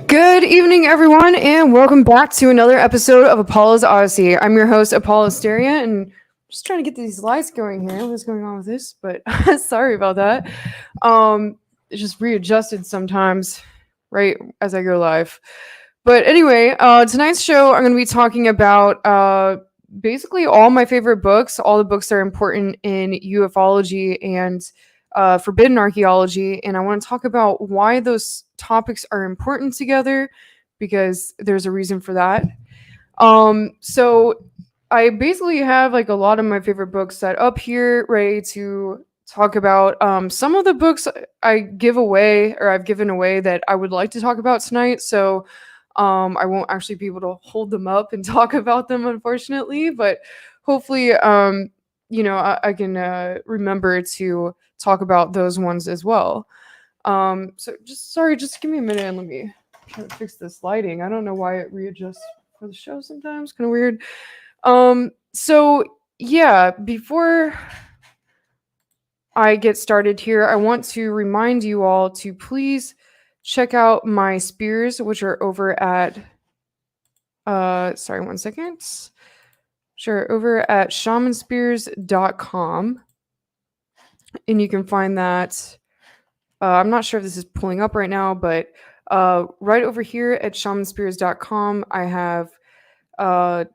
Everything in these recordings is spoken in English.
Good evening, everyone, and welcome back to another episode of Apollo's Odyssey. I'm your host, Apolla Asteria, and I'm just trying to get these lights going here. What's going on with this? But sorry about that. It's just readjusted sometimes, right as I go live. But anyway, tonight's show, I'm going to be talking about basically all my favorite books, all the books that are important in ufology and forbidden archaeology, and I want to talk about why those topics are important together, because there's a reason for that. So I basically have like a lot of my favorite books set up here, ready to talk about. Some of the books I've given away that I would like to talk about tonight. So I won't actually be able to hold them up and talk about them, unfortunately, but hopefully, I can remember to talk about those ones as well. Just give me a minute and let me try to fix this lighting. I don't know why it readjusts for the show sometimes. Kind of weird. So yeah, before I get started here, I want to remind you all to please check out my spears, which are over at sorry, one second. Sure, over at shamanspears.com. And you can find that. I'm not sure if this is pulling up right now, but right over here at shamanspears.com, I have a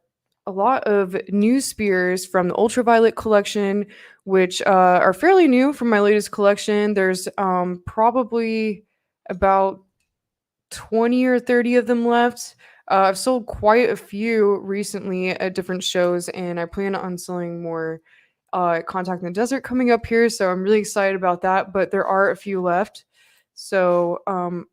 lot of new spears from the Ultraviolet collection, which are fairly new from my latest collection. There's probably about 20 or 30 of them left. I've sold quite a few recently at different shows, and I plan on selling more Contact in the Desert coming up here, so I'm really excited about that, but there are a few left. So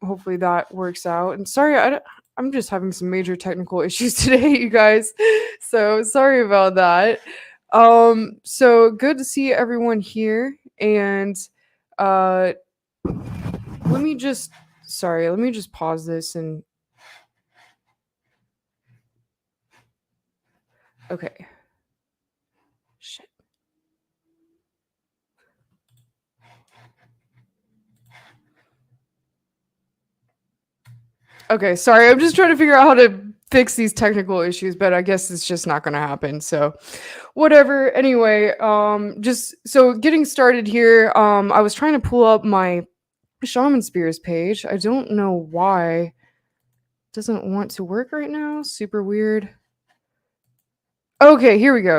hopefully that works out. And sorry, I'm just having some major technical issues today, you guys. So sorry about that. So good to see everyone here. And let me just pause this and okay. Shit. Okay, sorry. I'm just trying to figure out how to fix these technical issues, but I guess it's just not going to happen. So, whatever. Anyway, just so getting started here, I was trying to pull up my Shaman Spears page. I don't know why it doesn't want to work right now. Super weird. Okay, here we go.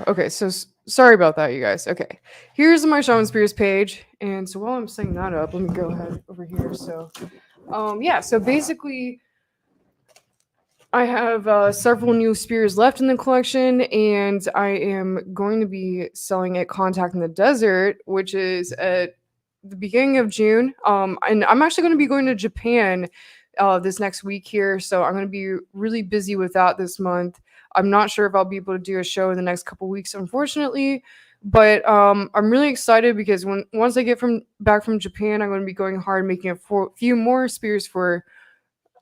Okay, so sorry about that, you guys. Okay, here's my Shaman Spears page. And so while I'm setting that up, let me go ahead over here. So, yeah, so basically I have several new spears left in the collection, and I am going to be selling at Contact in the Desert, which is at the beginning of June. And I'm actually going to be going to Japan this next week here, so I'm going to be really busy with that this month. I'm not sure if I'll be able to do a show in the next couple weeks, unfortunately. But I'm really excited because once I get back from Japan, I'm going to be going hard making a few more spears for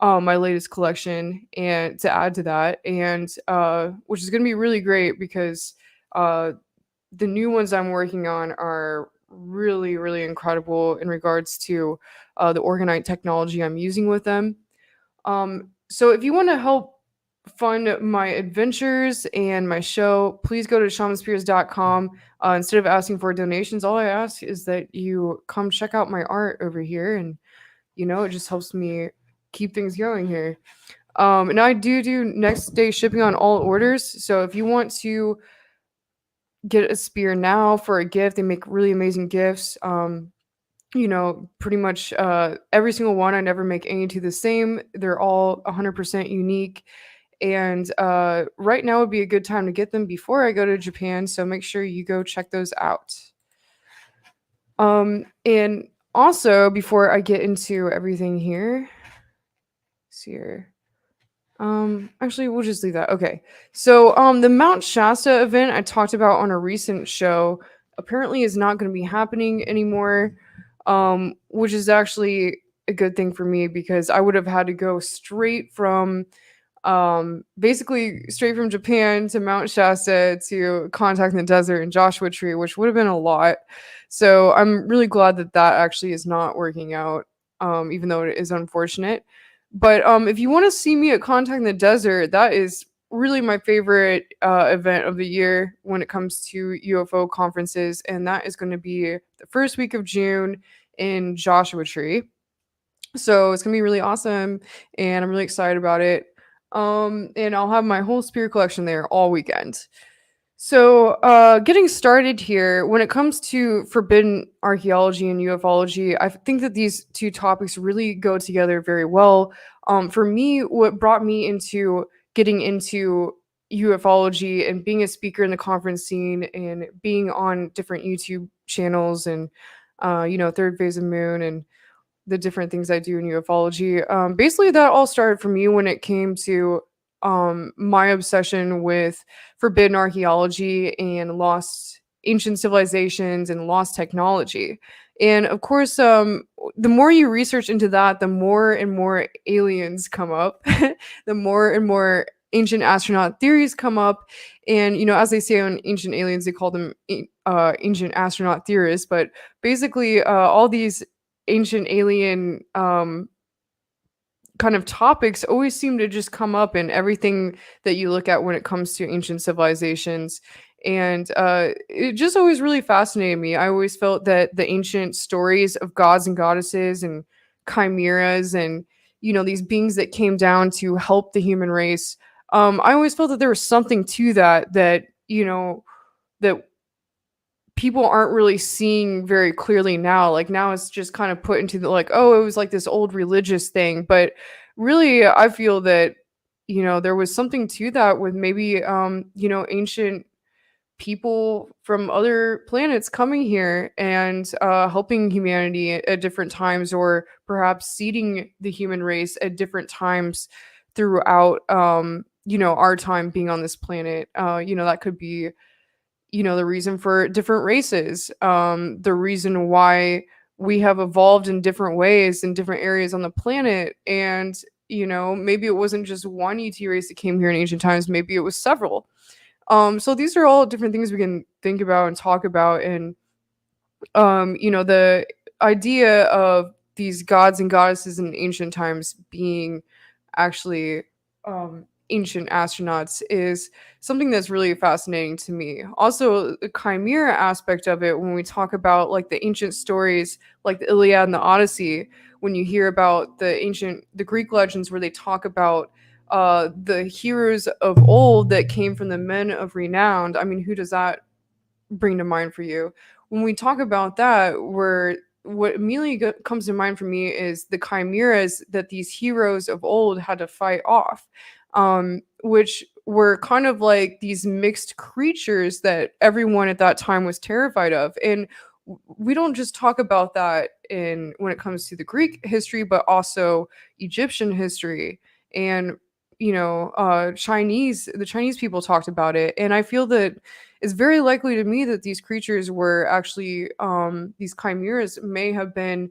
my latest collection and to add to that, and which is going to be really great because the new ones I'm working on are really, really incredible in regards to the orgonite technology I'm using with them. So if you want to help fund my adventures and my show, please go to shamanspears.com. Instead of asking for donations, all I ask is that you come check out my art over here, and it just helps me keep things going here. And I do next day shipping on all orders. So if you want to get a spear now for a gift, they make really amazing gifts. Pretty much every single one. I never make any two the same. They're all 100% unique. And right now would be a good time to get them before I go to Japan. So make sure you go check those out. And also, before I get into everything here, see here. Actually, we'll just leave that. Okay. So, the Mount Shasta event I talked about on a recent show apparently is not going to be happening anymore, which is actually a good thing for me because I would have had to go straight from basically straight from Japan to Mount Shasta to Contact in the Desert and Joshua Tree, which would have been a lot. So I'm really glad that that actually is not working out, even though it is unfortunate. But if you want to see me at Contact in the Desert, that is really my favorite event of the year when it comes to UFO conferences, and that is going to be the first week of June in Joshua Tree. So it's gonna be really awesome, and I'm really excited about it. And I'll have my whole spear collection there all weekend. So, getting started here, when it comes to forbidden archaeology and ufology, I think that these two topics really go together very well. For me, what brought me into getting into ufology and being a speaker in the conference scene and being on different YouTube channels and, Third Phase of Moon and the different things I do in ufology. Basically, that all started for me when it came to my obsession with forbidden archaeology and lost ancient civilizations and lost technology. And of course, the more you research into that, the more and more aliens come up, the more and more ancient astronaut theories come up. And, as they say on Ancient Aliens, they call them ancient astronaut theorists. But basically, all these ancient alien kind of topics always seem to just come up in everything that you look at when it comes to ancient civilizations. And it just always really fascinated me. I always felt that the ancient stories of gods and goddesses and chimeras and, these beings that came down to help the human race, I always felt that there was something to that, that people aren't really seeing very clearly now. Like now it's just kind of put into the like, oh, it was like this old religious thing. But really, I feel that, there was something to that with maybe, ancient people from other planets coming here and helping humanity at different times, or perhaps seeding the human race at different times throughout, our time being on this planet. That could be the reason for different races, the reason why we have evolved in different ways in different areas on the planet. And, maybe it wasn't just one ET race that came here in ancient times, maybe it was several. So these are all different things we can think about and talk about. And, the idea of these gods and goddesses in ancient times being actually ancient astronauts is something that's really fascinating to me. Also, the chimera aspect of it, when we talk about like the ancient stories, like the Iliad and the Odyssey, when you hear about the Greek legends where they talk about the heroes of old that came from the men of renown. I mean, who does that bring to mind for you? When we talk about that, what immediately comes to mind for me is the chimeras that these heroes of old had to fight off, which were kind of like these mixed creatures that everyone at that time was terrified of. And we don't just talk about that in when it comes to the Greek history, but also Egyptian history and the Chinese people talked about it. And I feel that it's very likely to me that these creatures were actually these chimeras may have been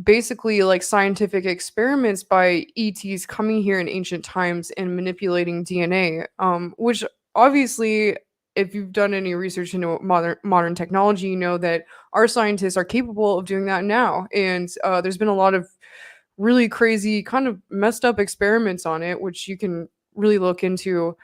basically like scientific experiments by ETs coming here in ancient times and manipulating DNA, which obviously, if you've done any research into modern technology, you know that our scientists are capable of doing that now. And there's been a lot of really crazy, kind of messed up experiments on it, which you can really look into.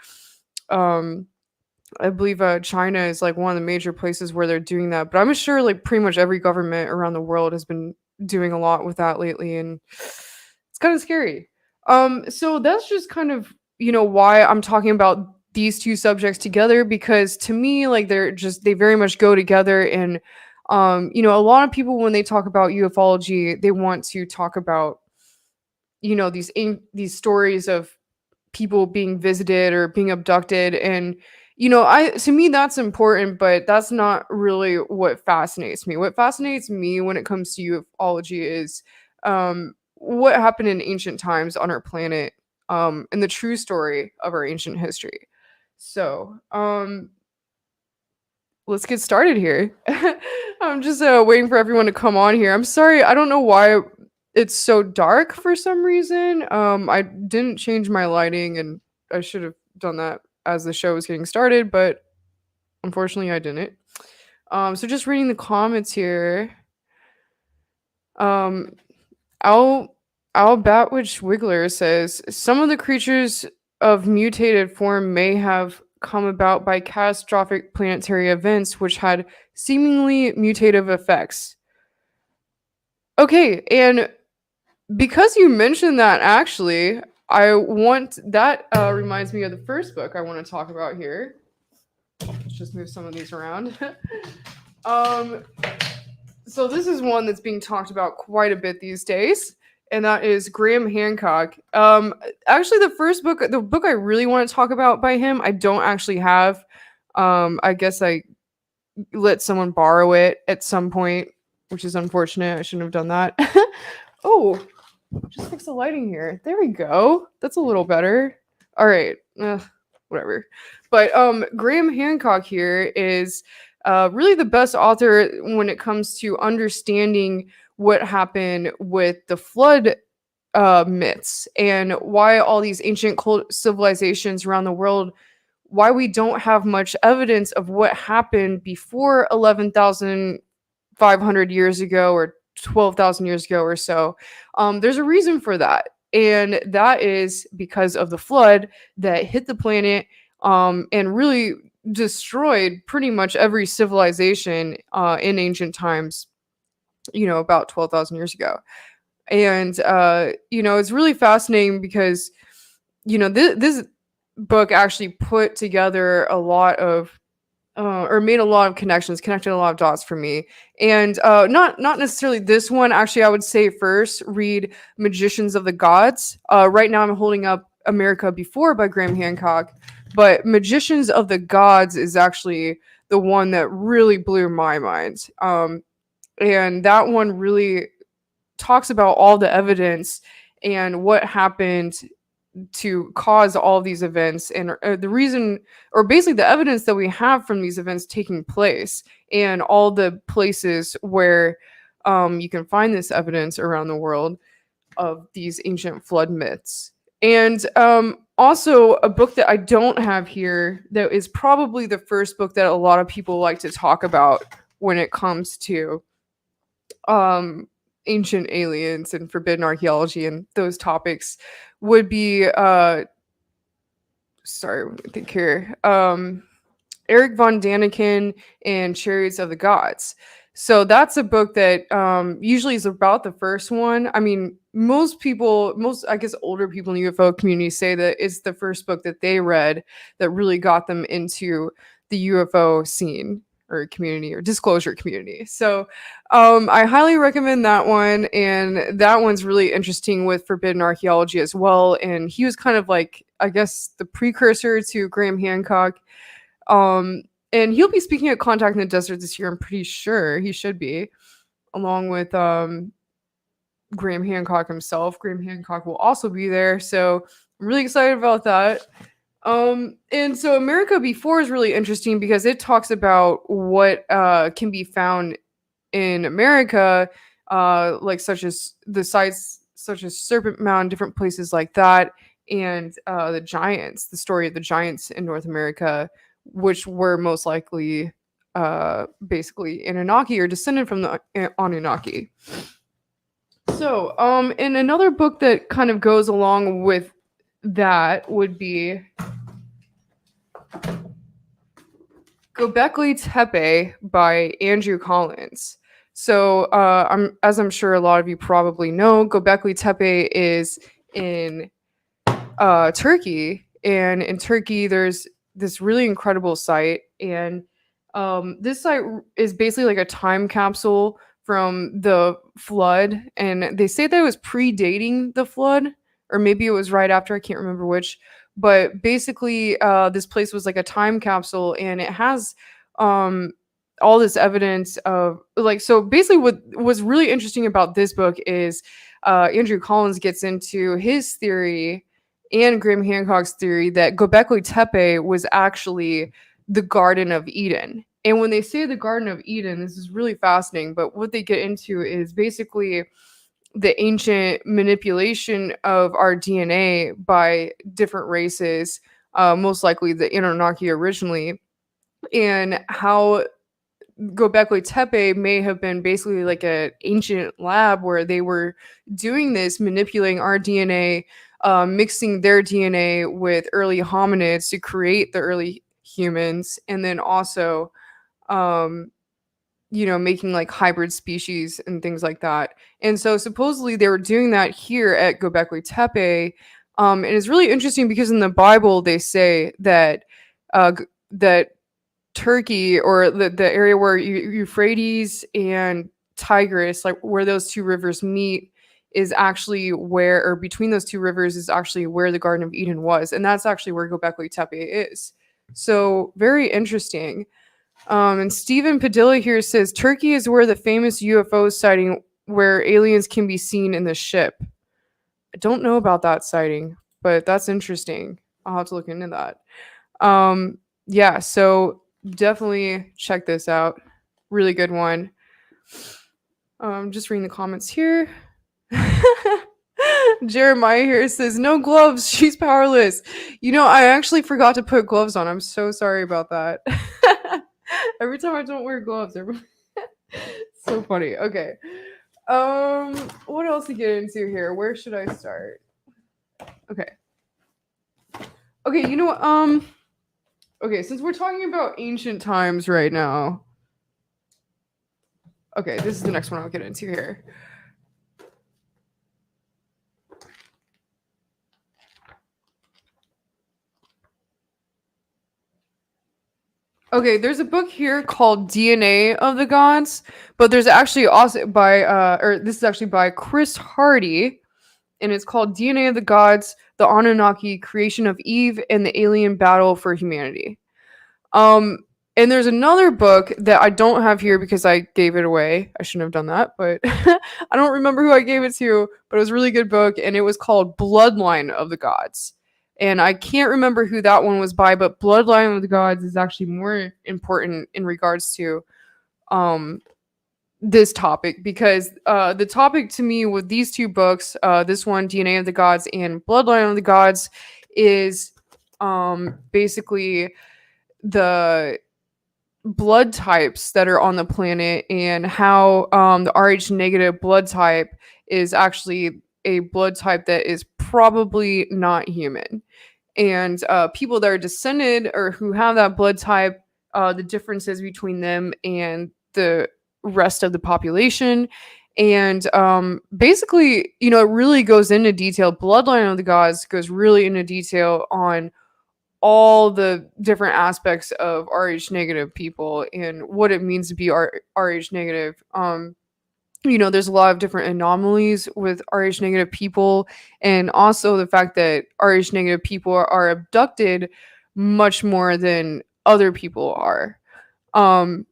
I believe China is like one of the major places where they're doing that, but I'm sure like pretty much every government around the world has been doing a lot with that lately, and it's kind of scary. So that's just kind of why I'm talking about these two subjects together, because to me like they very much go together. And a lot of people, when they talk about ufology, they want to talk about these stories of people being visited or being abducted. And I to me that's important, but that's not really what fascinates me. What fascinates me when it comes to ufology is what happened in ancient times on our planet, and the true story of our ancient history. So let's get started here. I'm just waiting for everyone to come on here. I'm sorry, I don't know why it's so dark for some reason. I didn't change my lighting, and I should have done that as the show was getting started, but unfortunately I didn't. So just reading the comments here. Um, Al Al Batwitch Wiggler says some of the creatures of mutated form may have come about by catastrophic planetary events which had seemingly mutative effects. Okay, and because you mentioned that, actually, reminds me of the first book I want to talk about here. Let's just move some of these around. um, so this is one that's being talked about quite a bit these days, and that is Graham Hancock. Actually, the book I really want to talk about by him, I don't actually have. I guess I let someone borrow it at some point, which is unfortunate. I shouldn't have done that. Oh, just fix the lighting here. There we go. That's a little better. All right. Whatever. But Graham Hancock here is really the best author when it comes to understanding what happened with the flood myths, and why all these ancient civilizations around the world, why we don't have much evidence of what happened before 11,500 years ago or 12,000 years ago or so. There's a reason for that. And that is because of the flood that hit the planet, and really destroyed pretty much every civilization in ancient times, about 12,000 years ago. And, it's really fascinating because, this book actually put together a lot of or made a lot of connections, connected a lot of dots for me. And not necessarily this one. Actually, I would say first read Magicians of the Gods. Right now, I'm holding up America Before by Graham Hancock, but Magicians of the Gods is actually the one that really blew my mind. And that one really talks about all the evidence and what happened to cause all these events, and the reason, or basically the evidence that we have from these events taking place, and all the places where you can find this evidence around the world of these ancient flood myths. And also a book that I don't have here that is probably the first book that a lot of people like to talk about when it comes to ancient aliens and forbidden archaeology and those topics would be sorry, let me think here. Eric von Daniken and Chariots of the Gods. So that's a book that usually is about the first one. I mean, most I guess older people in the UFO community say that it's the first book that they read that really got them into the UFO scene or community or disclosure community. So I highly recommend that one. And that one's really interesting with forbidden archaeology as well. And he was kind of like, I guess, the precursor to Graham Hancock. And he'll be speaking at Contact in the Desert this year. I'm pretty sure he should be, along with Graham Hancock himself. Graham Hancock will also be there. So I'm really excited about that. And so America Before is really interesting because it talks about what can be found in America, like such as the sites such as Serpent Mound, different places like that, and the giants, the story of the giants in North America, which were most likely basically Anunnaki or descended from the Anunnaki. So, in another book that kind of goes along with that would be Göbekli Tepe by Andrew Collins. So, I'm sure a lot of you probably know, Göbekli Tepe is in Turkey, and in Turkey there's this really incredible site, and this site is basically like a time capsule from the flood, and they say that it was predating the flood, or maybe it was right after. I can't remember which, but basically, this place was like a time capsule, and it has um, all this evidence of like. So basically, what was really interesting about this book is Andrew Collins gets into his theory and Graham Hancock's theory that Göbekli Tepe was actually the Garden of Eden. And when they say the Garden of Eden, this is really fascinating, but what they get into is basically the ancient manipulation of our DNA by different races, most likely the Anunnaki originally, and how Göbekli Tepe may have been basically like an ancient lab where they were doing this, manipulating our DNA, mixing their DNA with early hominids to create the early humans, and then also, um, making like hybrid species and things like that. And so supposedly they were doing that here at Göbekli Tepe. And it's really interesting because in the Bible they say that that Turkey, or the area where Euphrates and Tigris, like where those two rivers meet, is actually where, or between those two rivers is actually where the Garden of Eden was, and that's actually where Göbekli Tepe is. So very interesting. And Stephen Padilla here says Turkey is where the famous UFO sighting where aliens can be seen in the ship. I don't know about that sighting, but that's interesting. I'll have to look into that. Yeah, so definitely check this out. Really good one. Just reading the comments here. Jeremiah here says, no gloves. She's powerless. I actually forgot to put gloves on. I'm so sorry about that. Every time I don't wear gloves, so funny. Okay. What else to get into here? Where should I start? Okay. Okay, you know what? Okay, since we're talking about ancient times right now. Okay, this is the next one I'll get into here. Okay, there's a book here called DNA of the Gods, but there's actually also this is actually by Chris Hardy, and it's called DNA of the Gods, the Anunnaki, Creation of Eve, and the Alien Battle for Humanity. And there's another book that I don't have here because I gave it away. I shouldn't have done that, but I don't remember who I gave it to, but it was a really good book, and it was called Bloodline of the Gods. And I can't remember who that one was by, but Bloodline of the Gods is actually more important in regards to this topic, because the topic to me with these two books, this one, DNA of the Gods, and Bloodline of the Gods, is basically the blood types that are on the planet, and how the Rh negative blood type is actually a blood type that is probably not human. And people that are descended or who have that blood type, the differences between them and the rest of the population. And basically, it really goes into detail. Bloodline of the Gods goes really into detail on all the different aspects of Rh negative people and what it means to be Rh negative. There's a lot of different anomalies with Rh negative people, and also the fact that Rh negative people are abducted much more than other people are. And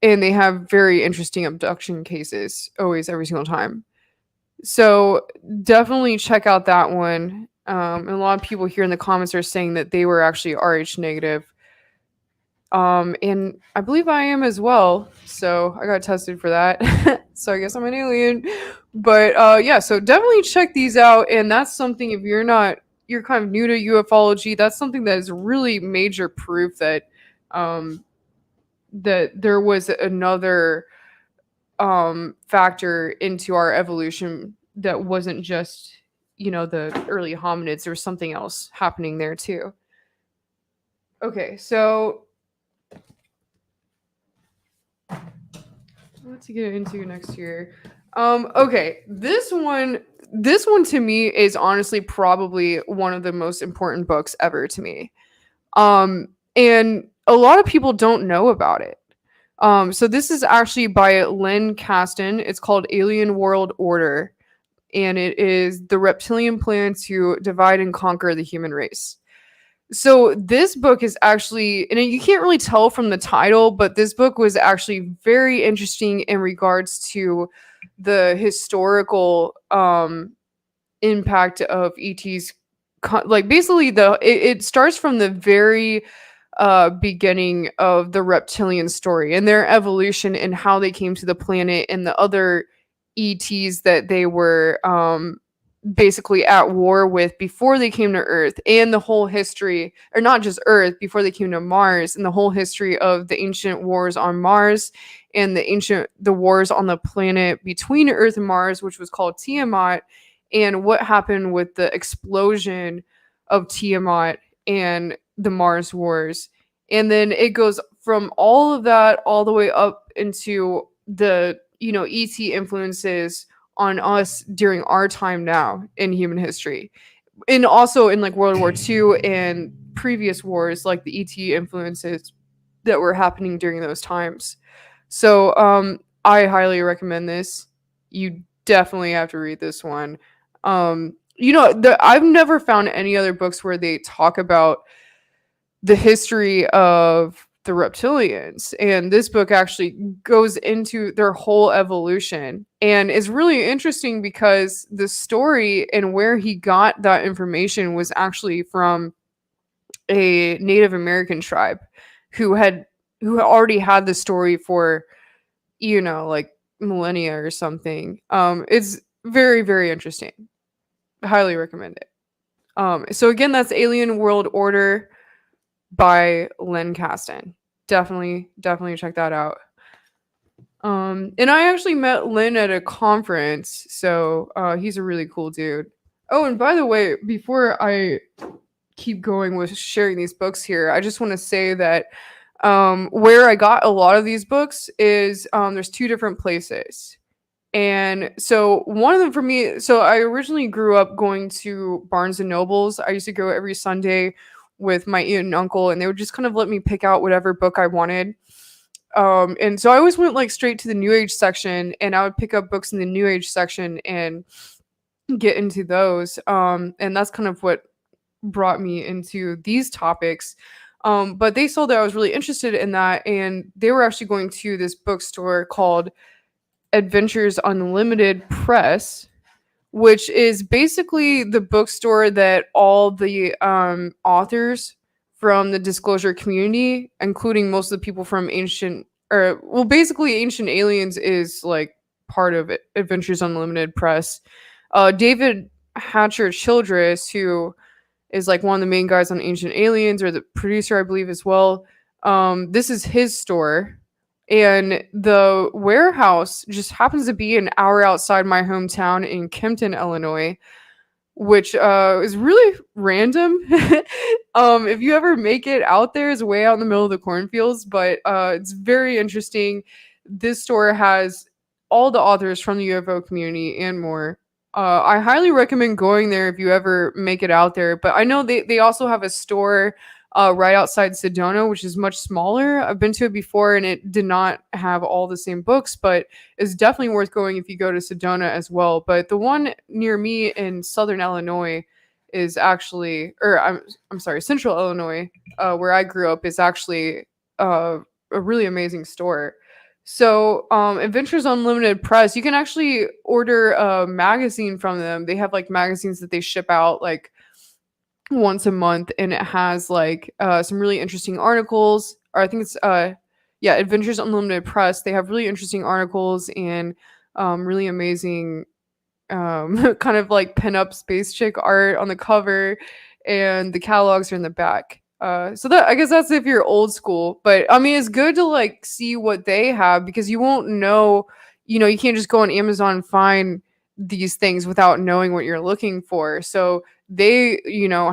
they have very interesting abduction cases always, every single time. So definitely check out that one. And a lot of people here in the comments are saying that they were actually Rh negative. And I believe I am as well. So I got tested for that. So I guess I'm an alien. But yeah, so definitely check these out. And that's something, if you're kind of new to ufology, that's something that is really major proof that that there was another factor into our evolution that wasn't just the early hominids. There was something else happening there too. Okay, so let's get into next year. Okay, this one to me is honestly probably one of the most important books ever to me. And a lot of people don't know about it. So this is actually by Len Kasten. It's called Alien World Order, and it is the Reptilian plan to divide and conquer the human race. So this book is actually, and you can't really tell from the title, but this book was actually very interesting in regards to the historical impact of ET's. Like basically, it starts from the very beginning of the reptilian story and their evolution and how they came to the planet and the other ETs that they were basically at war with before they came to Earth, and the whole history, or not just Earth, before they came to Mars, and the whole history of the ancient wars on Mars and the wars on the planet between Earth and Mars, which was called Tiamat, and what happened with the explosion of Tiamat and the Mars wars. And then it goes from all of that all the way up into the ET influences on us during our time now in human history, and also in like World War II and previous wars, like the ET influences that were happening during those times. So I highly recommend this. You definitely have to read this one. I've never found any other books where they talk about the history of the reptilians, and this book actually goes into their whole evolution, and is really interesting because the story and where he got that information was actually from a Native American tribe who already had the story for like millennia or something. It's very, very interesting. Highly recommend it. So again, that's Alien World Order by Len Kasten. Definitely check that out. And I actually met Len at a conference, so he's a really cool dude. Oh, and by the way, before I keep going with sharing these books here, I just want to say that where I got a lot of these books is there's two different places. And so one of them for me, so I originally grew up going to Barnes and Nobles. I used to go every Sunday with my aunt and uncle, and they would just kind of let me pick out whatever book I wanted. And so I always went like straight to the New Age section, and I would pick up books in the New Age section and get into those. And that's kind of what brought me into these topics. But they saw that I was really interested in that, and they were actually going to this bookstore called Adventures Unlimited Press, which is basically the bookstore that all the authors from the disclosure community, including most of the people from basically Ancient Aliens is like part of it, Adventures Unlimited Press. David Hatcher Childress, who is like one of the main guys on Ancient Aliens, or the producer, I believe, as well. This is his store. And the warehouse just happens to be an hour outside my hometown in Kempton, Illinois, which is really random. If you ever make it out there, it's way out in the middle of the cornfields, but it's very interesting. This store has all the authors from the UFO community and more. I highly recommend going there if you ever make it out there. But I know they also have a store right outside Sedona, which is much smaller. I've been to it before, and it did not have all the same books, but it's definitely worth going if you go to Sedona as well. But the one near me in Southern Illinois is actually, or I'm sorry, Central Illinois, where I grew up, is actually a really amazing store. So Adventures Unlimited Press, you can actually order a magazine from them. They have like magazines that they ship out like once a month, and it has like some really interesting articles. Or I think it's Adventures Unlimited Press. They have really interesting articles and really amazing kind of like pin-up space chick art on the cover, and the catalogs are in the back. So that, I guess that's if you're old school, but I mean, it's good to like see what they have, because you won't know, you can't just go on Amazon and find these things without knowing what you're looking for. So they,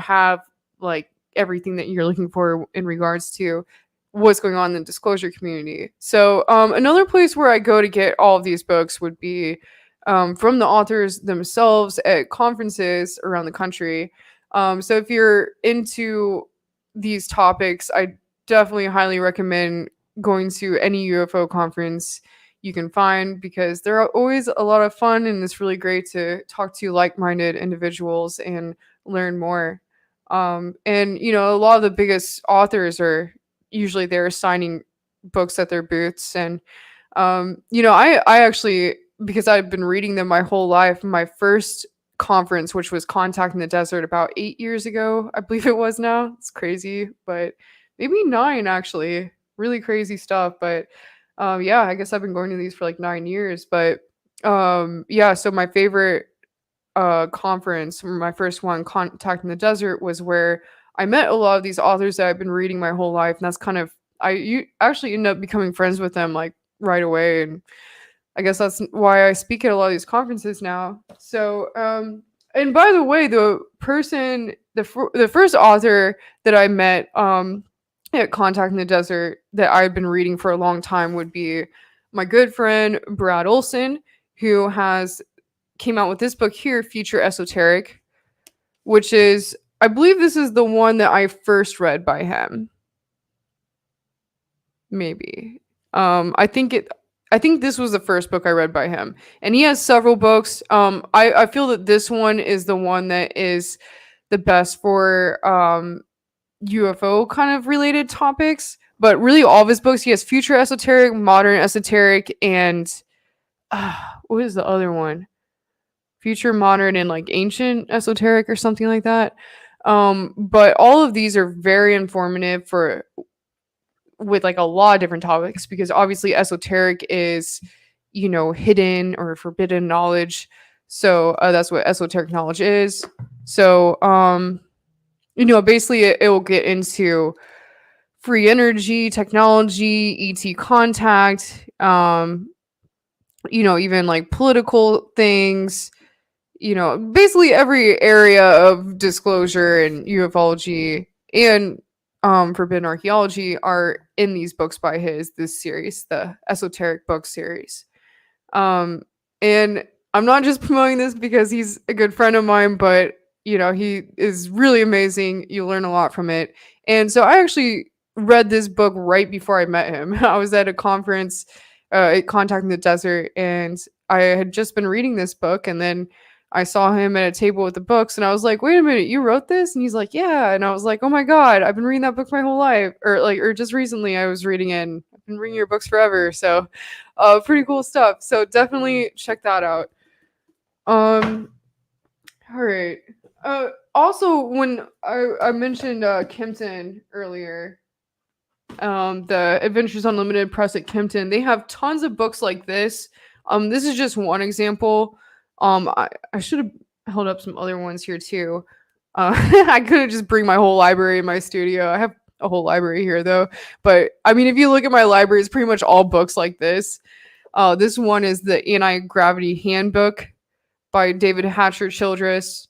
have like everything that you're looking for in regards to what's going on in the disclosure community. So another place where I go to get all of these books would be from the authors themselves at conferences around the country. So if you're into these topics, I definitely highly recommend going to any UFO conference you can find, because they're always a lot of fun, and it's really great to talk to like-minded individuals and learn more. And a lot of the biggest authors are usually there signing books at their booths. And I actually, because I've been reading them my whole life, my first conference, which was Contact in the Desert about 8 years ago, I believe it was now. It's crazy, but maybe 9 actually. Really crazy stuff. But yeah, I guess I've been going to these for like 9 years. But yeah, so my favorite conference, my first one, Contact in the Desert, was where I met a lot of these authors that I've been reading my whole life. And that's kind of, you actually end up becoming friends with them like right away. And I guess that's why I speak at a lot of these conferences now. So, and by the way, the first author that I met at Contact in the Desert that I've been reading for a long time would be my good friend Brad Olson, who has came out with this book here, Future Esoteric, which is, I believe this is the one that I first read by him. Maybe. I think this was the first book I read by him. And he has several books. I feel that this one is the one that is the best for UFO kind of related topics. But really all of his books, he has Future Esoteric, Modern Esoteric, and what is the other one? Future, Modern, and like Ancient Esoteric or something like that. But all of these are very informative with like a lot of different topics, because obviously esoteric is, hidden or forbidden knowledge. So that's what esoteric knowledge is. So basically it will get into free energy, technology, ET contact, even like political things, basically every area of disclosure and ufology and forbidden archaeology are in these books by this series, the esoteric book series. And I'm not just promoting this because he's a good friend of mine, but he is really amazing. You learn a lot from it. And so I actually read this book right before I met him. I was at a conference at Contact in the Desert, and I had just been reading this book, and then I saw him at a table with the books, and I was like, wait a minute, you wrote this? And he's like, yeah. And I was like, oh my God, I've been reading that book my whole life. Or just recently I was reading it, and I've been reading your books forever. So pretty cool stuff. So definitely check that out. All right. Also, when I mentioned Kempton earlier, the Adventures Unlimited Press at Kempton, they have tons of books like this. This is just one example. I should have held up some other ones here too. I couldn't just bring my whole library in my studio. I have a whole library here though. But I mean, if you look at my library, it's pretty much all books like this. This one is the Anti-Gravity Handbook by David Hatcher Childress.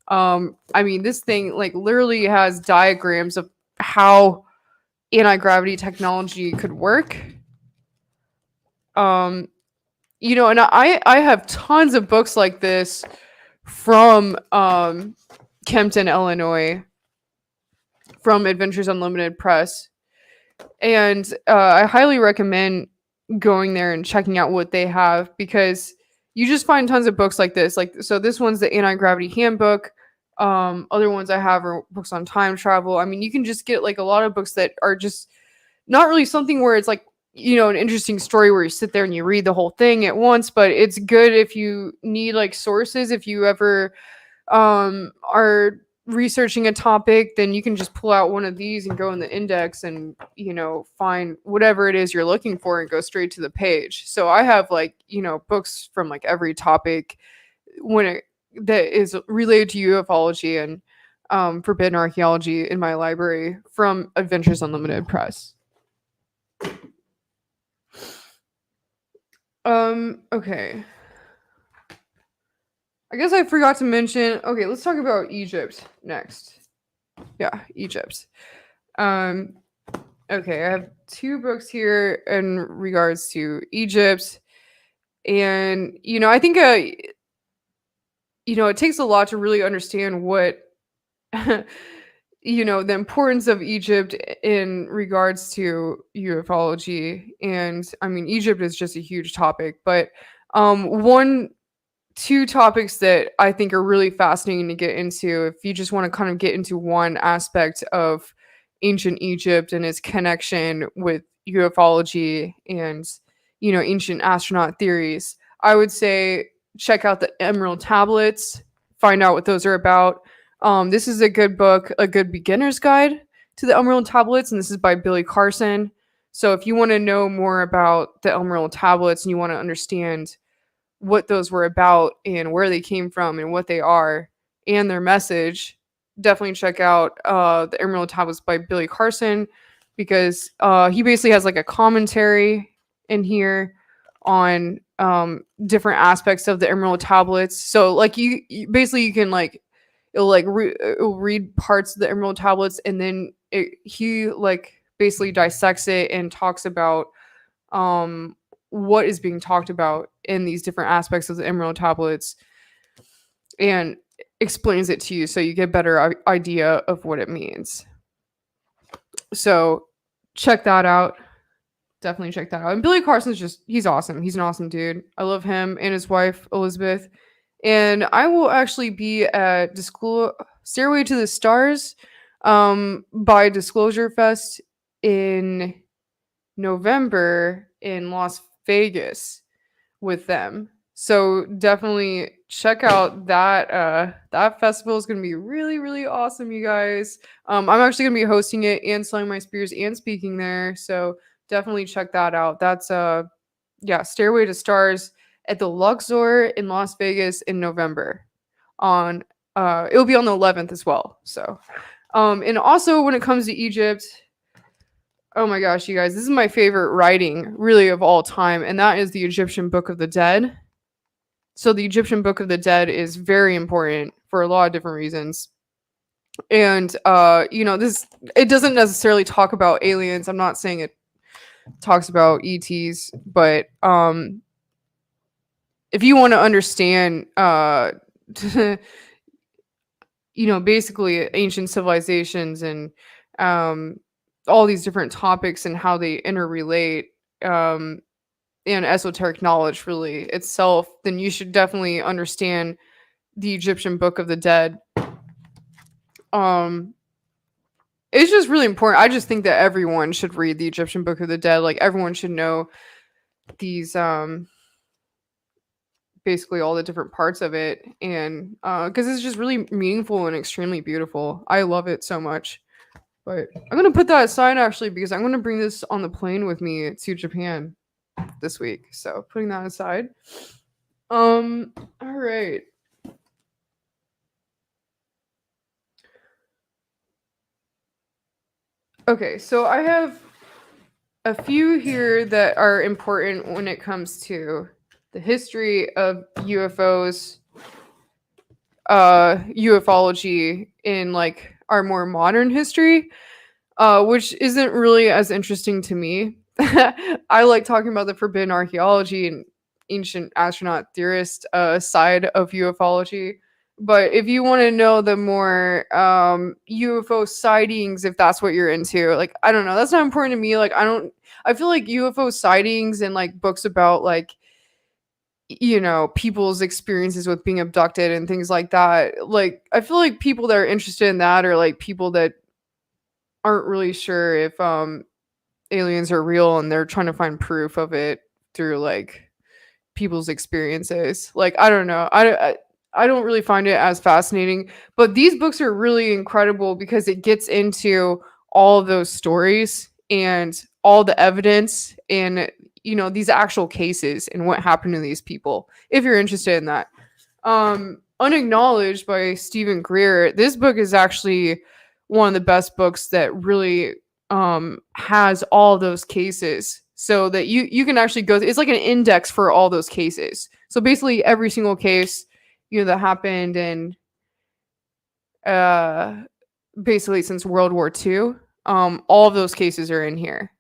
I mean, this thing like literally has diagrams of how anti-gravity technology could work. And I have tons of books like this from Kempton, Illinois, from Adventures Unlimited Press. And I highly recommend going there and checking out what they have, because you just find tons of books like this. Like, so this one's the Anti-Gravity Handbook. Other ones I have are books on time travel. I mean, you can just get like a lot of books that are just not really something where it's like, an interesting story where you sit there and you read the whole thing at once, but it's good if you need like sources. If you ever are researching a topic, then you can just pull out one of these and go in the index and find whatever it is you're looking for and go straight to the page. So I have like books from like every topic that is related to ufology and forbidden archaeology in my library from Adventures Unlimited Press. Okay. I guess I forgot to mention. Okay, let's talk about Egypt next. Yeah, Egypt. Um, okay, I have two books here in regards to Egypt, and I think it takes a lot to really understand what the importance of Egypt in regards to ufology. And I mean, Egypt is just a huge topic, but one two topics that I think are really fascinating to get into if you just want to kind of get into one aspect of ancient Egypt and its connection with ufology and ancient astronaut theories. I would say check out the Emerald Tablets, find out what those are about. This is a good book, a good beginner's guide to the Emerald Tablets, and this is by Billy Carson. So if you want to know more about the Emerald Tablets and you want to understand what those were about and where they came from and what they are and their message, definitely check out the Emerald Tablets by Billy Carson, because he basically has like a commentary in here on different aspects of the Emerald Tablets. So like you basically you can like it'll read parts of the Emerald Tablets, and then he like basically dissects it and talks about what is being talked about in these different aspects of the Emerald Tablets and explains it to you so you get a better idea of what it means. So check that out. Definitely check that out. And Billy Carson's he's awesome. He's an awesome dude. I love him and his wife, Elizabeth. And I will actually be at Stairway to the Stars by Disclosure Fest in November in Las Vegas with them. So definitely check out that. That festival is going to be really, really awesome, you guys. I'm actually going to be hosting it and selling my spears and speaking there. So definitely check that out. That's Stairway to Stars at the Luxor in Las Vegas in November. It'll be on the 11th as well. So, and also when it comes to Egypt, oh my gosh, you guys, this is my favorite writing really of all time, and that is the Egyptian Book of the Dead. So the Egyptian Book of the Dead is very important for a lot of different reasons. And this, it doesn't necessarily talk about aliens. I'm not saying it talks about ETs, but if you want to understand basically ancient civilizations and all these different topics and how they interrelate, and esoteric knowledge really itself, then you should definitely understand the Egyptian Book of the Dead. It's just really important. I just think that everyone should read the Egyptian Book of the Dead. Like everyone should know these basically all the different parts of it, and because it's just really meaningful and extremely beautiful. I love it so much. But I'm gonna put that aside actually, because I'm gonna bring this on the plane with me to Japan this week. So putting that aside. All right. Okay, so I have a few here that are important when it comes to the history of UFOs, ufology in like our more modern history, which isn't really as interesting to me. I like talking about the forbidden archaeology and ancient astronaut theorist side of ufology. But if you want to know the more UFO sightings, if that's what you're into, like I don't know, that's not important to me. Like I feel like UFO sightings and like books about like people's experiences with being abducted and things like that. Like I feel like people that are interested in that are like people that aren't really sure if aliens are real and they're trying to find proof of it through like people's experiences. Like I don't know. I don't really find it as fascinating, but these books are really incredible because it gets into all of those stories and all the evidence and these actual cases and what happened to these people. If you're interested in that, Unacknowledged by Stephen Greer. This book is actually one of the best books that really has all those cases, so that you can actually go. It's like an index for all those cases. So basically, every single case that happened in uh, basically since World War II. All of those cases are in here.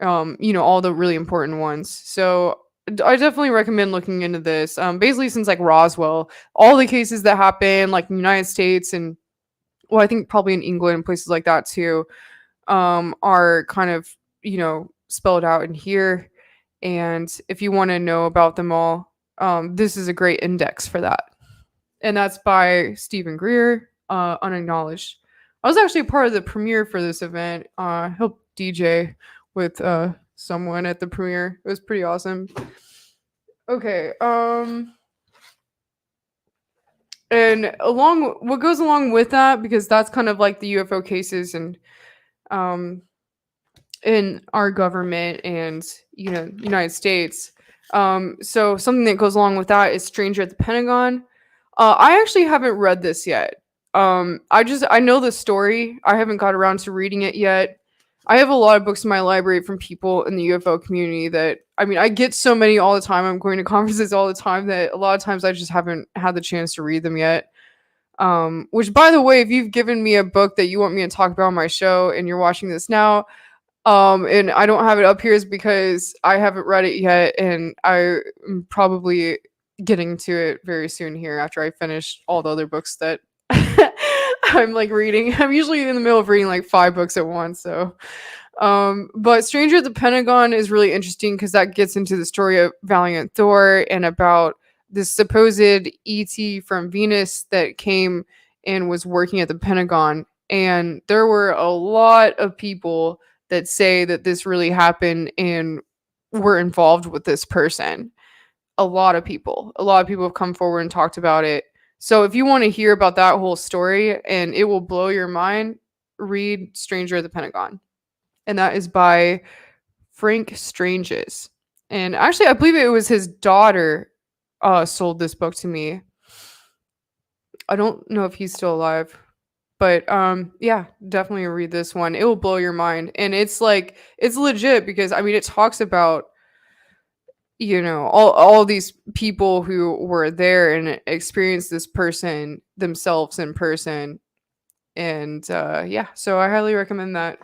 All the really important ones. So I definitely recommend looking into this. Basically, since like Roswell, all the cases that happen, like in the United States and well, I think probably in England and places like that too, are kind of spelled out in here. And if you want to know about them all, this is a great index for that. And that's by Stephen Greer, Unacknowledged. I was actually part of the premiere for this event. I helped DJ with someone at the premiere. It was pretty awesome. Okay. And what goes along with that, because that's kind of like the UFO cases and in our government and United States. So something that goes along with that is Stranger at the Pentagon. I actually haven't read this yet. I know the story. I haven't got around to reading it yet. I have a lot of books in my library from people in the UFO community that I get so many all the time. I'm going to conferences all the time that a lot of times I just haven't had the chance to read them yet. Which, by the way, if you've given me a book that you want me to talk about on my show and you're watching this now, and I don't have it up here is because I haven't read it yet, and I'm probably getting to it very soon here after I finish all the other books that I'm like reading. I'm usually in the middle of reading like 5 books at once, so but Stranger at the Pentagon is really interesting because that gets into the story of Valiant Thor and about this supposed ET from Venus that came and was working at the Pentagon. And there were a lot of people that say that this really happened and were involved with this person. A lot of people have come forward and talked about it. So if you want to hear about that whole story and it will blow your mind, read Stranger at the Pentagon. And that is by Frank Stranges. And actually, I believe it was his daughter sold this book to me. I don't know if he's still alive. But yeah, definitely read this one. It will blow your mind. And it's legit because it talks about all these people who were there and experienced this person themselves in person. And yeah, so I highly recommend that.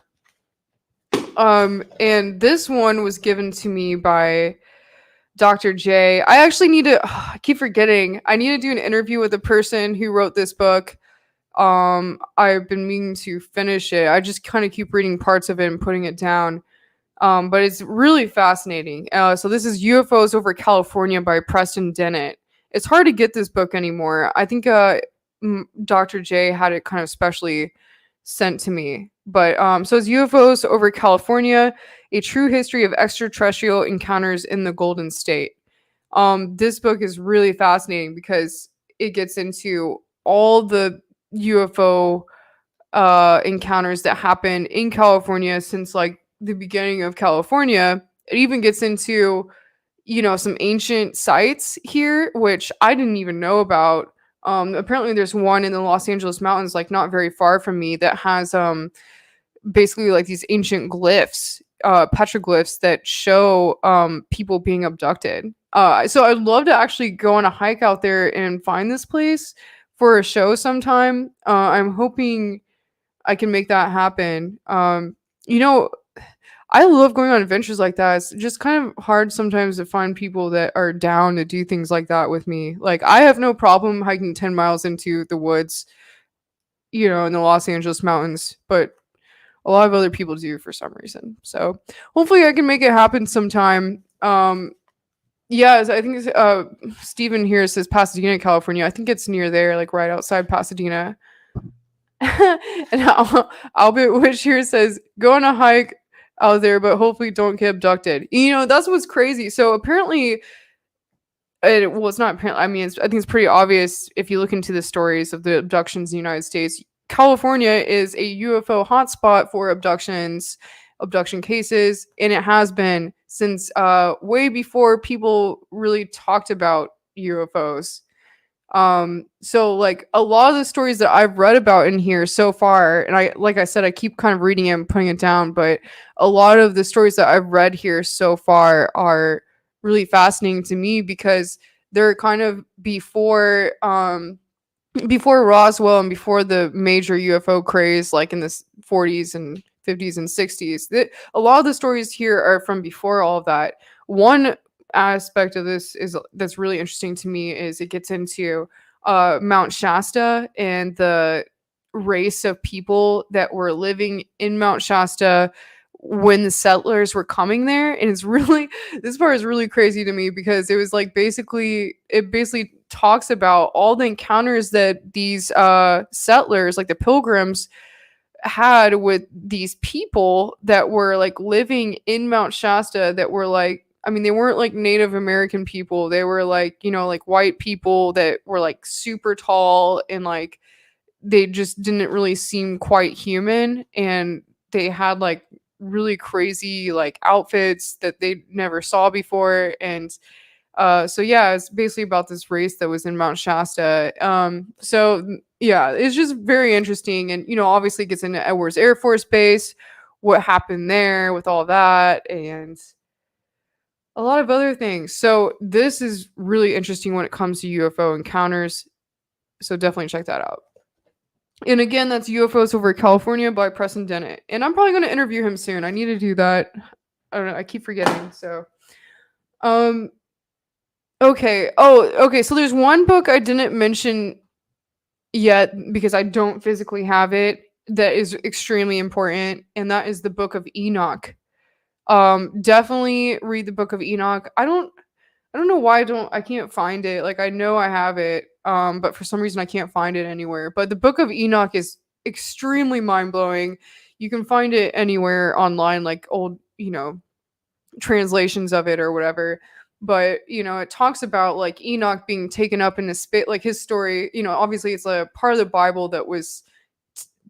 And this one was given to me by Dr. J. I actually need to I keep forgetting. I need to do an interview with the person who wrote this book. I've been meaning to finish it. I just kind of keep reading parts of it and putting it down. But it's really fascinating. So this is UFOs over California by Preston Dennett. It's hard to get this book anymore. I think Dr. J had it kind of specially sent to me. But so it's UFOs over California, a true history of extraterrestrial encounters in the Golden State. This book is really fascinating because it gets into all the UFO encounters that happen in California since like the beginning of California. It even gets into some ancient sites here, which I didn't even know about. Apparently there's one in the Los Angeles mountains, like not very far from me, that has basically like these ancient glyphs, petroglyphs that show people being abducted. So I'd love to actually go on a hike out there and find this place for a show sometime. I'm hoping I can make that happen. I love going on adventures like that. It's just kind of hard sometimes to find people that are down to do things like that with me. Like, I have no problem hiking 10 miles into the woods, in the Los Angeles mountains, but a lot of other people do for some reason. So hopefully I can make it happen sometime. Yeah, I think Steven here says Pasadena, California. I think it's near there, like right outside Pasadena. And Albert Wish here says, go on a hike out there, but hopefully don't get abducted. That's what's crazy. So apparently, it's not apparently, I think it's pretty obvious if you look into the stories of the abductions in the United States. California is a UFO hotspot for abduction cases, and it has been since way before people really talked about UFOs. So like a lot of the stories that I've read about in here so far, and I said, I keep kind of reading it and putting it down, but a lot of the stories that I've read here so far are really fascinating to me because they're kind of before Roswell and before the major UFO craze, like in the 40s and 50s and 60s. A lot of the stories here are from before all of that. One aspect of this is that's really interesting to me is it gets into Mount Shasta and the race of people that were living in Mount Shasta when the settlers were coming there. And it's really, this part is really crazy to me because it was like it basically talks about all the encounters that these settlers, like the pilgrims, had with these people that were like living in Mount Shasta that were like, I mean, they weren't like Native American people. They were like, like white people that were like super tall and like they just didn't really seem quite human. And they had like really crazy like outfits that they never saw before. And so yeah, it's basically about this race that was in Mount Shasta. So yeah, it's just very interesting, and obviously it gets into Edwards Air Force Base, what happened there with all that, and a lot of other things. So this is really interesting when it comes to UFO encounters. So definitely check that out. And again, that's UFOs over California by Preston Dennett. And I'm probably going to interview him soon. I need to do that. I don't know. I keep forgetting. So, okay. Oh, okay. So there's one book I didn't mention yet because I don't physically have it that is extremely important, and that is the Book of Enoch. Definitely read the Book of Enoch. I don't know why I can't find it. Like I know I have it, but for some reason I can't find it anywhere. But the Book of Enoch is extremely mind-blowing. You can find it anywhere online, like old, translations of it or whatever. But it talks about like Enoch being taken up into space, like his story. Obviously it's a part of the Bible that was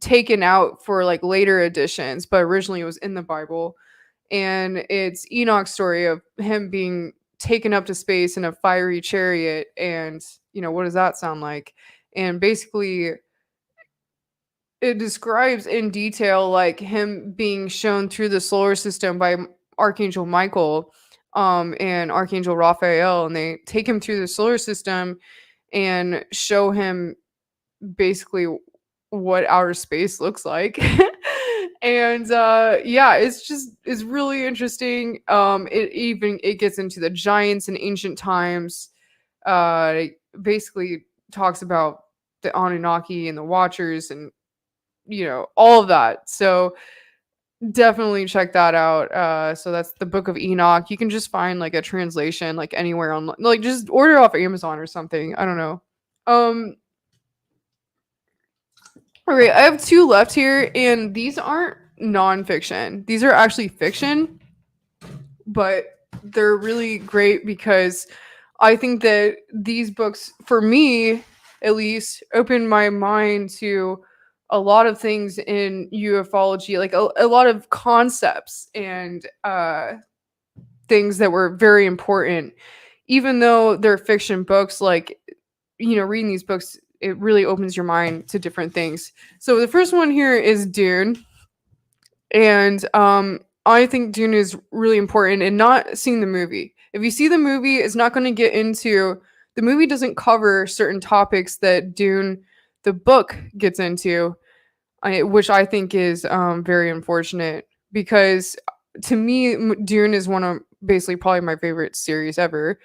taken out for like later editions, but originally it was in the Bible. And it's Enoch's story of him being taken up to space in a fiery chariot. And what does that sound like? And basically it describes in detail like him being shown through the solar system by Archangel Michael and Archangel Raphael, and they take him through the solar system and show him basically what outer space looks like. And yeah, it's really interesting. It gets into the giants in ancient times. It basically talks about the Anunnaki and the Watchers and all of that. So definitely check that out. So that's the Book of Enoch. You can just find like a translation like anywhere online. Like just order off Amazon or something. I don't know. All right, I have two left here, and these aren't nonfiction. These are actually fiction, but they're really great because I think that these books, for me at least, opened my mind to a lot of things in ufology, like a lot of concepts and things that were very important. Even though they're fiction books, like, reading these books, it really opens your mind to different things. So the first one here is Dune. And I think Dune is really important, and not seeing the movie. If you see the movie, it's not going to get into, the movie doesn't cover certain topics that Dune, the book, gets into, which I think is very unfortunate because to me, Dune is one of basically probably my favorite series ever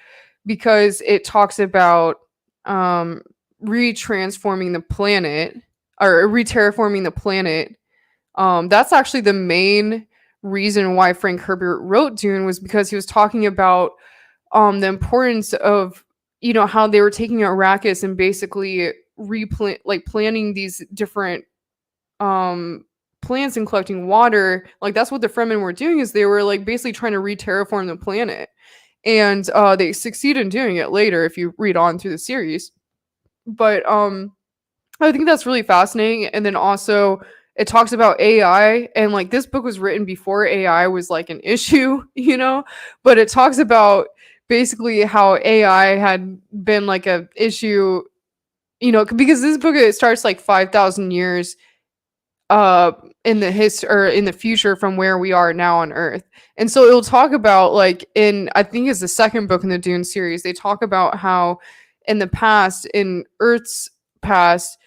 because it talks about retransforming the planet or re-terraforming the planet. That's actually the main reason why Frank Herbert wrote Dune, was because he was talking about the importance of how they were taking Arrakis and basically planting these different plants and collecting water. Like that's what the Fremen were doing, is they were like basically trying to re-terraform the planet, and they succeed in doing it later if you read on through the series. But I think that's really fascinating. And then also it talks about AI, and like this book was written before AI was like an issue, but it talks about basically how AI had been like a issue, because this book, it starts like 5,000 years in the history or in the future from where we are now on Earth. And so it'll talk about like in I think it's the second book in the Dune series, they talk about how in the past, in Earth's past,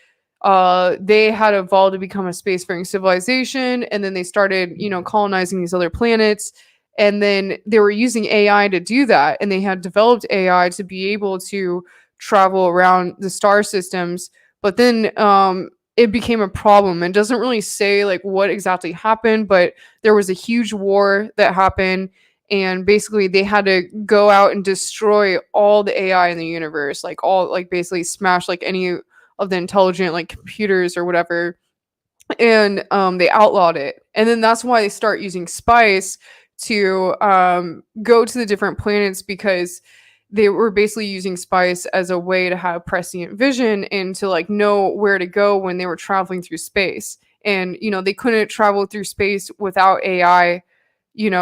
they had evolved to become a spacefaring civilization, and then they started, colonizing these other planets, and then they were using AI to do that, and they had developed AI to be able to travel around the star systems, but then it became a problem. It doesn't really say like what exactly happened, but there was a huge war that happened, and basically they had to go out and destroy all the AI in the universe, like all like basically smash like any of the intelligent like computers or whatever, and they outlawed it. And then that's why they start using spice to go to the different planets, because they were basically using spice as a way to have prescient vision and to like know where to go when they were traveling through space. And they couldn't travel through space without AI,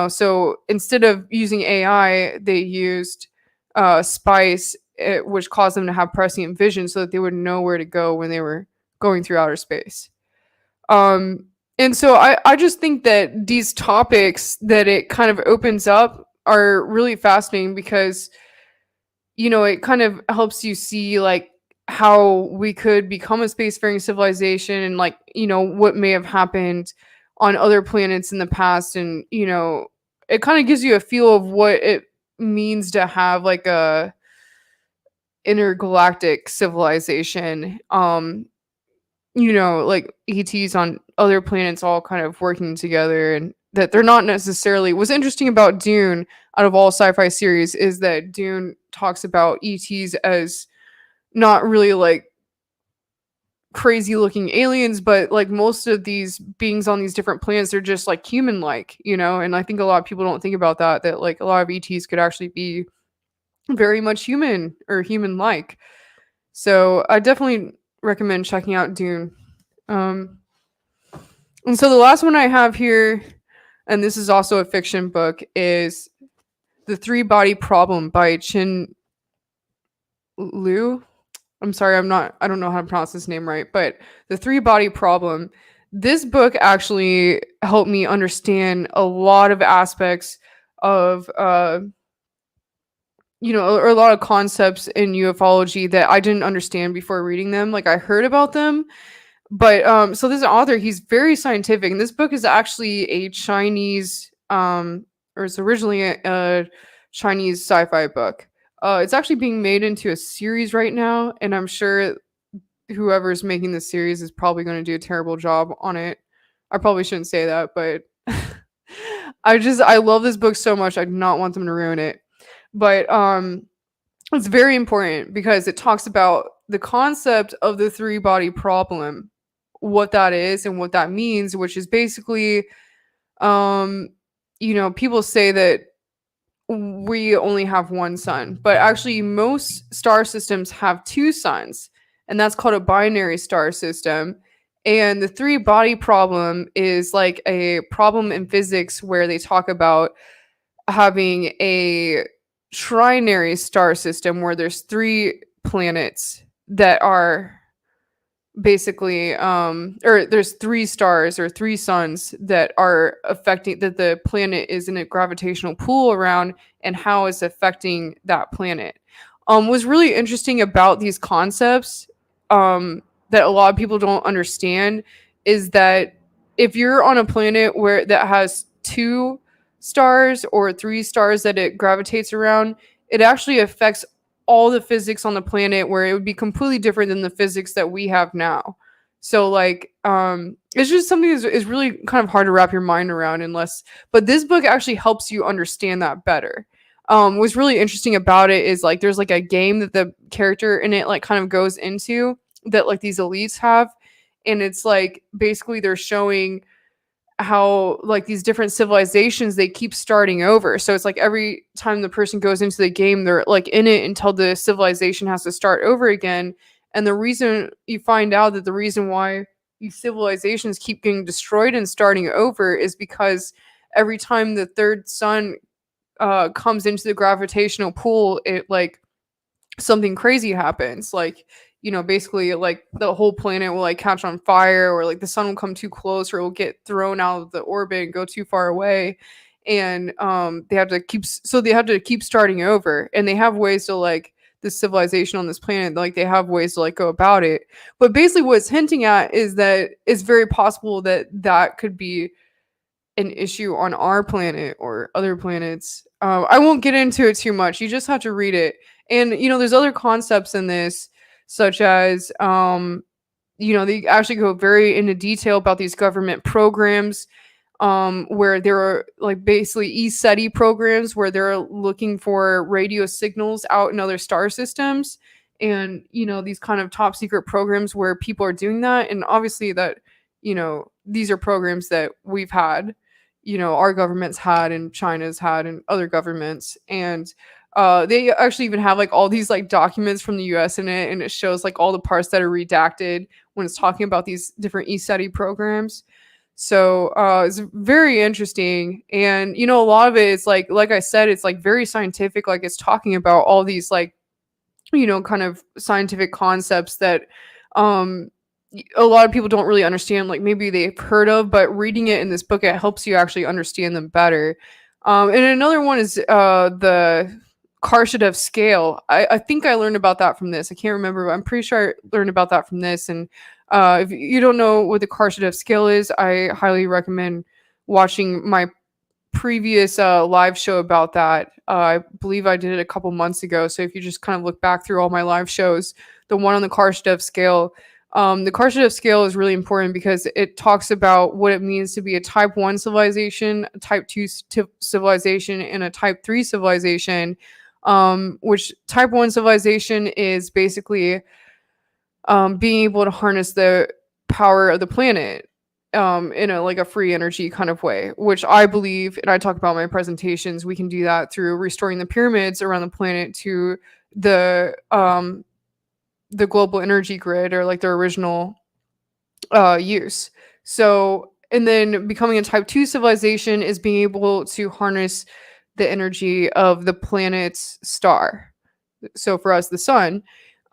so instead of using AI, they used spice, which caused them to have prescient vision so that they would know where to go when they were going through outer space. And so I just think that these topics that it kind of opens up are really fascinating, because it kind of helps you see like how we could become a spacefaring civilization, and like what may have happened on other planets in the past. And it kind of gives you a feel of what it means to have like a intergalactic civilization, like ETs on other planets all kind of working together, and that they're not necessarily. What's interesting about Dune, out of all sci-fi series, is that Dune talks about ETs as not really like crazy looking aliens, but like most of these beings on these different planets are just like human like, and I think a lot of people don't think about that like a lot of ETs could actually be very much human or human like. So I definitely recommend checking out Dune. And so the last one I have here, and this is also a fiction book, is The Three Body Problem by Chin Liu. I'm sorry, I don't know how to pronounce this name right, but The Three Body Problem. This book actually helped me understand a lot of aspects of, or a lot of concepts in ufology that I didn't understand before reading them. Like I heard about them, but so this author, he's very scientific, and this book is actually a Chinese, or it's originally a Chinese sci-fi book. It's actually being made into a series right now, and I'm sure whoever's making the series is probably going to do a terrible job on it. I probably shouldn't say that, but I love this book so much. I do not want them to ruin it. But it's very important because it talks about the concept of the three body problem, what that is and what that means, which is basically, people say that we only have one sun, but actually most star systems have two suns, and that's called a binary star system. And the three body problem is like a problem in physics where they talk about having a trinary star system where there's three planets that are basically or there's three stars or three suns that are affecting, that the planet is in a gravitational pull around, and how it's affecting that planet. Was really interesting about these concepts, that a lot of people don't understand, is that if you're on a planet where that has two stars or three stars that it gravitates around, it actually affects all the physics on the planet, where it would be completely different than the physics that we have now. So like it's just something that is really kind of hard to wrap your mind around, but this book actually helps you understand that better. What's really interesting about it is like there's like a game that the character in it like kind of goes into, that like these elites have, and it's like basically they're showing how like these different civilizations, they keep starting over. So it's like every time the person goes into the game, they're like in it until the civilization has to start over again. And the reason you find out that the reason why these civilizations keep getting destroyed and starting over is because every time the third sun comes into the gravitational pull, it like something crazy happens. Like basically like the whole planet will like catch on fire, or like the sun will come too close, or it will get thrown out of the orbit and go too far away. And they have to keep starting over, and they have ways to like this civilization on this planet, like they have ways to like go about it. But basically what it's hinting at is that it's very possible that that could be an issue on our planet or other planets. I won't get into it too much. You just have to read it. And there's other concepts in this, such as they actually go very into detail about these government programs, where there are like basically SETI programs where they're looking for radio signals out in other star systems, and these kind of top secret programs where people are doing that. And obviously that these are programs that we've had, our government's had, and China's had, and other governments. And they actually even have like all these like documents from the US in it, and it shows like all the parts that are redacted when it's talking about these different SETI programs. So it's very interesting. And a lot of it is like I said, it's like very scientific. Like it's talking about all these like kind of scientific concepts that a lot of people don't really understand, like maybe they've heard of, but reading it in this book, it helps you actually understand them better. And another one is the Karshadev scale. I think I learned about that from this. I can't remember, but I'm pretty sure I learned about that from this. And if you don't know what the Karshadev scale is, I highly recommend watching my previous live show about that. I believe I did it a couple months ago. So if you just kind of look back through all my live shows, the one on the Karshadev scale, the Karshadev scale is really important because it talks about what it means to be a type 1 civilization, a type 2 civilization, and a type 3 civilization, which type 1 civilization is basically being able to harness the power of the planet in a free energy kind of way, which I believe, and I talk about in my presentations, we can do that through restoring the pyramids around the planet to the global energy grid, or like their original use. So, and then becoming a type 2 civilization is being able to harness the energy of the planet's star. So for us, the sun.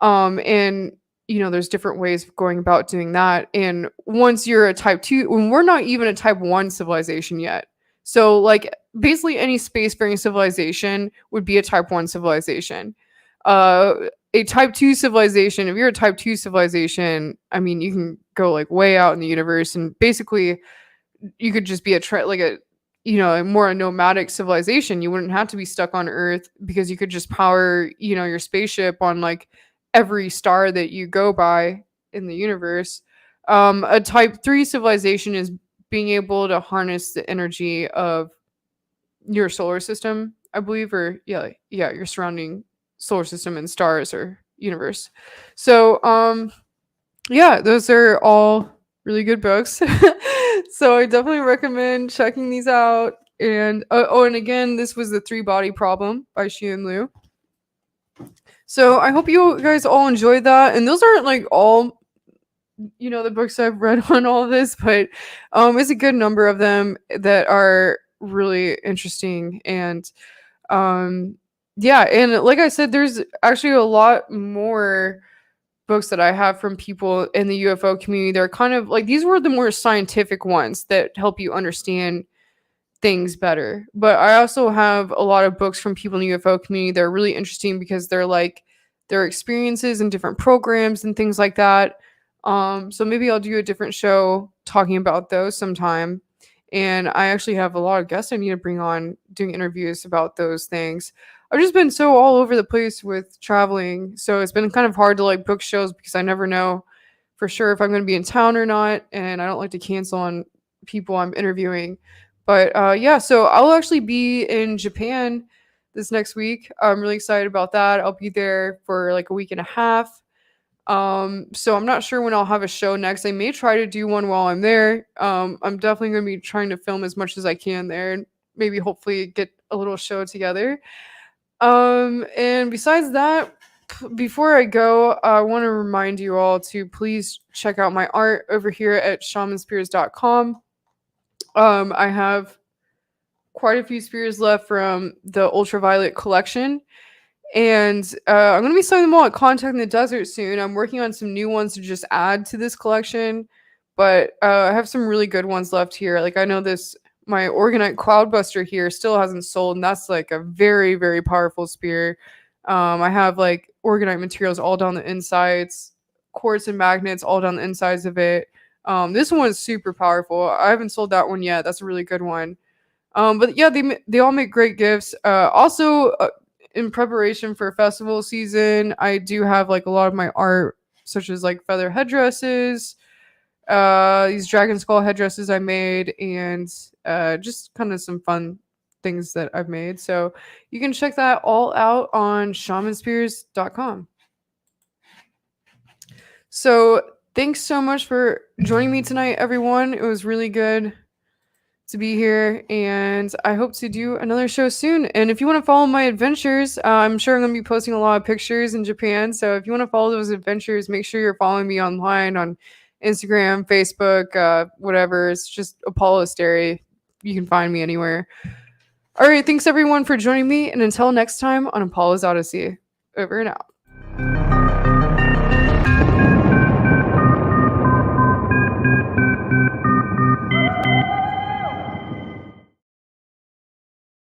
And there's different ways of going about doing that. And once you're a type 2, when we're not even a type 1 civilization yet. So like basically any spacefaring civilization would be a type 1 civilization. A type 2 civilization, if you're a type 2 civilization, I mean, you can go like way out in the universe, and basically you could just be a more nomadic civilization. You wouldn't have to be stuck on Earth, because you could just power, your spaceship on like every star that you go by in the universe. A type 3 civilization is being able to harness the energy of your solar system, I believe, or your surrounding solar system and stars or universe. So those are all really good books. So I definitely recommend checking these out. And and again, this was The 3-Body Problem by Xian Liu. So I hope you guys all enjoyed that. And those aren't like all the books I've read on all of this, but it's a good number of them that are really interesting. And and like I said, there's actually a lot more books that I have from people in the UFO community. They're kind of like, these were the more scientific ones that help you understand things better. But I also have a lot of books from people in the UFO community that are really interesting, because they're like their experiences in different programs and things like that. So maybe I'll do a different show talking about those sometime. And I actually have a lot of guests I need to bring on doing interviews about those things. I've just been so all over the place with traveling, so it's been kind of hard to like book shows, because I never know for sure if I'm going to be in town or not, and I don't like to cancel on people I'm interviewing. But so I'll actually be in Japan this next week. I'm really excited about that. I'll be there for like a week and a half. So I'm not sure when I'll have a show next. I may try to do one while I'm there. I'm definitely going to be trying to film as much as I can there, and maybe hopefully get a little show together. And besides that, before I go, I want to remind you all to please check out my art over here at shamanspears.com. I have quite a few spears left from the ultraviolet collection, And I'm going to be selling them all at Contact in the Desert soon. I'm working on some new ones to just add to this collection, but I have some really good ones left here. Like I know my Orgonite Cloudbuster here still hasn't sold, and that's like a very, very powerful spear. I have like Orgonite materials all down the insides, quartz and magnets all down the insides of it. This one's super powerful. I haven't sold that one yet. That's a really good one. But yeah, they all make great gifts. Also, in preparation for festival season, I do have like a lot of my art, such as like feather headdresses, these dragon skull headdresses I made, and just kind of some fun things that I've made. So you can check that all out on shamanspears.com. So thanks so much for joining me tonight, everyone. It was really good to be here, and I hope to do another show soon. And if you want to follow my adventures, I'm sure I'm going to be posting a lot of pictures in Japan. So if you want to follow those adventures, make sure you're following me online on Instagram, Facebook, whatever. It's just Apolla Asteria. You can find me anywhere. All right, thanks everyone for joining me, and until next time on Apolla's Odyssey. Over and out.